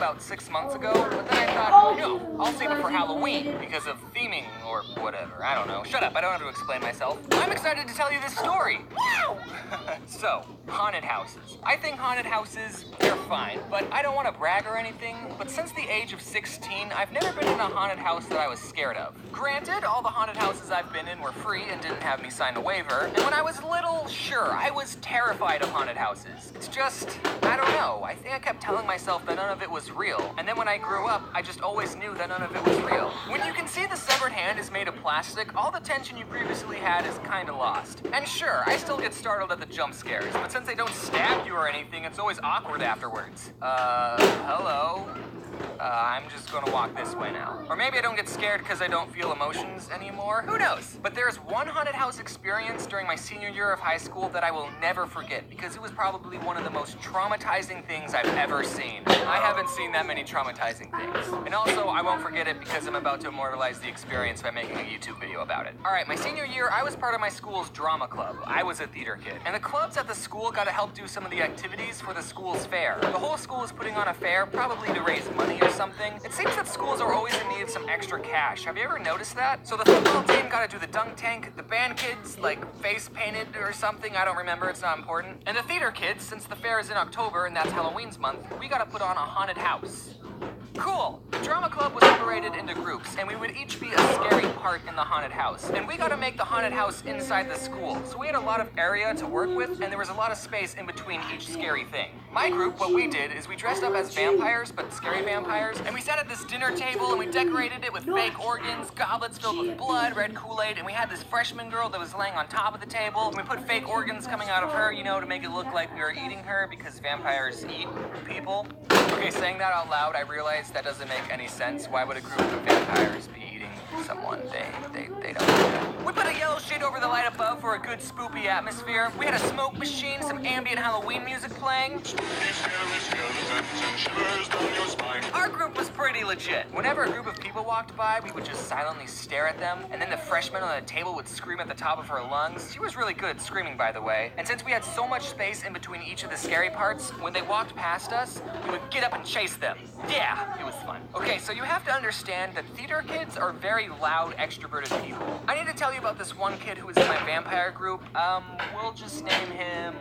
about 6 months ago, but then I thought, no, I'll save it for Halloween because of theming or whatever. I don't know. Shut up, I don't have to explain myself. I'm excited to tell you this story. Wow! So, haunted houses. I think haunted houses, they're fine, but I don't want to brag or anything, but since the age of 16, I've never been in a haunted house that I was scared of. Granted, all the haunted houses I've been in were free and didn't have me sign a waiver, and when I was little, sure, I was terrified of haunted houses. It's just, I don't know, I think I kept telling myself that none of it was real, and then when I grew up, I just always knew that none of it was real. When you can see the severed hand is made of plastic, all the tension you previously had is kinda lost. And sure, I still get startled at the jump scares, but since they don't stab you or anything, it's always awkward afterwards. Hello? I'm just gonna walk this way now. Or maybe I don't get scared because I don't feel emotions anymore. Who knows? But there's one haunted house experience during my senior year of high school that I will never forget because it was probably one of the most traumatizing things I've ever seen. I haven't seen that many traumatizing things. And also, I won't forget it because I'm about to immortalize the experience by making a YouTube video about it. Alright, my senior year, I was part of my school's drama club. I was a theater kid. And the clubs at the school got to help do some of the activities for the school's fair. The whole school is putting on a fair, probably to raise money or something. It seems that schools are always in need of some extra cash. Have you ever noticed that? So the football team got to do the dunk tank, the band kids, like, face painted or something, I don't remember, it's not important. And the theater kids, since the fair is in October and that's Halloween's month, we got to put on a haunted house. Cool! The drama club was separated into groups, and we would each be a scary part in the haunted house. And we got to make the haunted house inside the school, so we had a lot of area to work with, and there was a lot of space in between each scary thing. My group, what we did is we dressed up as vampires, but scary vampires, and we sat at this dinner table and we decorated it with fake organs, goblets filled with blood, red Kool-Aid, and we had this freshman girl that was laying on top of the table, and we put fake organs coming out of her, you know, to make it look like we were eating her because vampires eat people. Okay, saying that out loud, I realized that doesn't make any sense. Why would a group of vampires be eating someone? They don't do that. We put a yellow shade over the light above for a good spoopy atmosphere. We had a smoke machine, some ambient Halloween music playing. Our group was pretty legit. Whenever a group of people walked by, we would just silently stare at them, and then the freshman on the table would scream at the top of her lungs. She was really good at screaming, by the way. And since we had so much space in between each of the scary parts, when they walked past us, we would get up and chase them. Yeah, it was fun. Okay, so you have to understand that theater kids are very loud, extroverted people. I need to tell you about this one kid who was in my vampire group. We'll just name him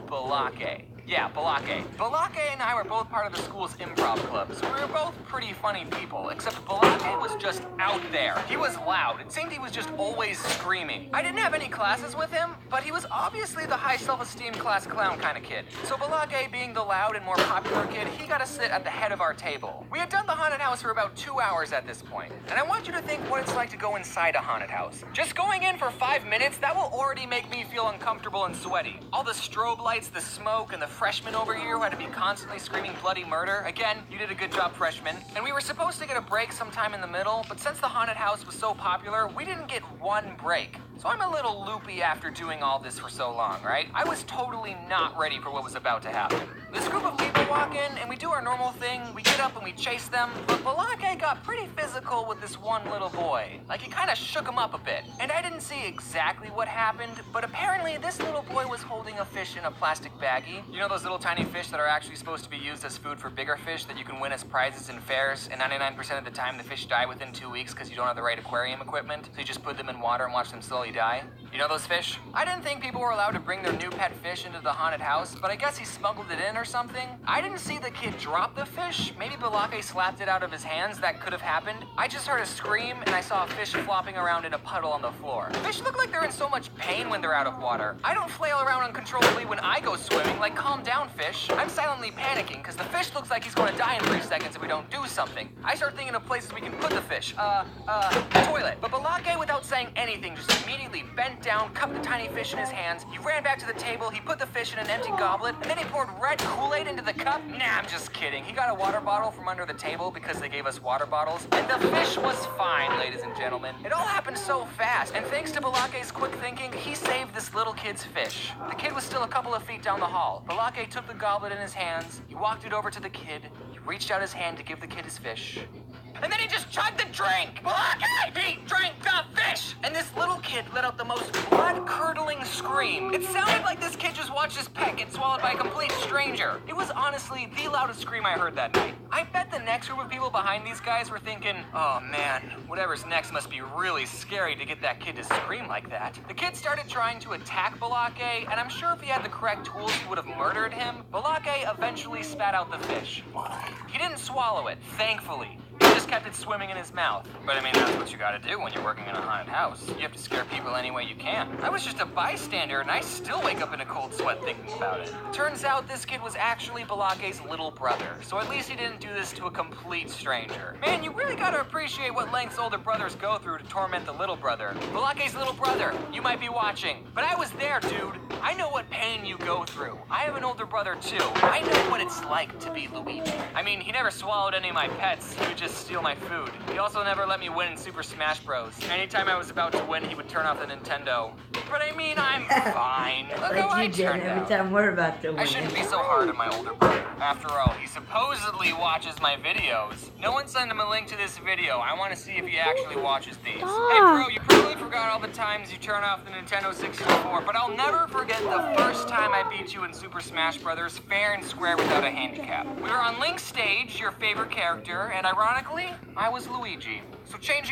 Balake. Yeah, Balake. Balake and I were both part of the school's improv club, so we were both pretty funny people, except Balake was just out there. He was loud. It seemed he was just always screaming. I didn't have any classes with him, but he was obviously the high self-esteem class clown kind of kid. So Balake, being the loud and more popular kid, he got to sit at the head of our table. We had done the haunted house for about 2 hours at this point, and I want you to think what it's like to go inside a haunted house. Just going in for 5 minutes, that will already make me feel uncomfortable and sweaty. All the strobe lights, the smoke, and the freshman over here who had to be constantly screaming bloody murder. Again, you did a good job, freshman. And we were supposed to get a break sometime in the middle, but since the haunted house was so popular, we didn't get one break. So I'm a little loopy after doing all this for so long, right? I was totally not ready for what was about to happen. This group of people walk in, and we do our normal thing. We get up and we chase them, but Balake got pretty physical with this one little boy. Like, he kind of shook him up a bit. And I didn't see exactly what happened, but apparently this little boy was holding a fish in a plastic baggie. You know those little tiny fish that are actually supposed to be used as food for bigger fish that you can win as prizes in fairs, and 99% of the time the fish die within 2 weeks because you don't have the right aquarium equipment, so you just put them in water and watch them slowly die? You know those fish? I didn't think people were allowed to bring their new pet fish into the haunted house, but I guess he smuggled it in or something. I didn't see the kid drop the fish. Maybe Balake slapped it out of his hands. That could have happened. I just heard a scream, and I saw a fish flopping around in a puddle on the floor. Fish look like they're in so much pain when they're out of water. I don't flail around uncontrollably when I go swimming, like, calm down, fish. I'm silently panicking, because the fish looks like he's going to die in 3 seconds if we don't do something. I start thinking of places we can put the fish. Toilet. But Balake, without saying anything, just immediately bent down, cupped the tiny fish in his hands. He ran back to the table, he put the fish in an empty goblet, and then he poured red Kool-Aid into the cup. Nah, I'm just kidding. He got a water bottle from under the table because they gave us water bottles, and the fish was fine, ladies and gentlemen. It all happened so fast, and thanks to Balake's quick thinking, he saved this little kid's fish. The kid was still a couple of feet down the hall. Balake took the goblet in his hands, he walked it over to the kid, he reached out his hand to give the kid his fish, and then he just chugged the drink. Balake! He drank the fish! And this little kid let out the most blood-curdling scream. It sounded like this kid just watched his pet get swallowed by a complete stranger. It was honestly the loudest scream I heard that night. I bet the next group of people behind these guys were thinking, oh man, whatever's next must be really scary to get that kid to scream like that. The kid started trying to attack Balake, and I'm sure if he had the correct tools, he would have murdered him. Balake eventually spat out the fish. He didn't swallow it, thankfully. He just kept it swimming in his mouth. But I mean, that's what you gotta do when you're working in a haunted house. You have to scare people any way you can. I was just a bystander, and I still wake up in a cold sweat thinking about it. Turns out this kid was actually Balake's little brother, so at least he didn't do this to a complete stranger. Man, you really gotta appreciate what lengths older brothers go through to torment the little brother. Balake's little brother, you might be watching, but I was there, dude. I know what pain you go through. I have an older brother, too. I know what it's like to be Luigi. I mean, he never swallowed any of my pets. He would just steal my food. He also never let me win in Super Smash Bros. Anytime I was about to win, he would turn off the Nintendo. But I mean, I'm fine. Look how I turned out. Every time we're about to win. I shouldn't be so hard on my older brother. After all, he supposedly watches my videos. No one send him a link to this video. I want to see if he actually watches these. Hey bro, you probably forgot all the times you turn off the Nintendo 64, but I'll never forget the first time I beat you in Super Smash Bros. Fair and square without a handicap. We were on Link's stage, your favorite character, and ironically, I was Luigi. So change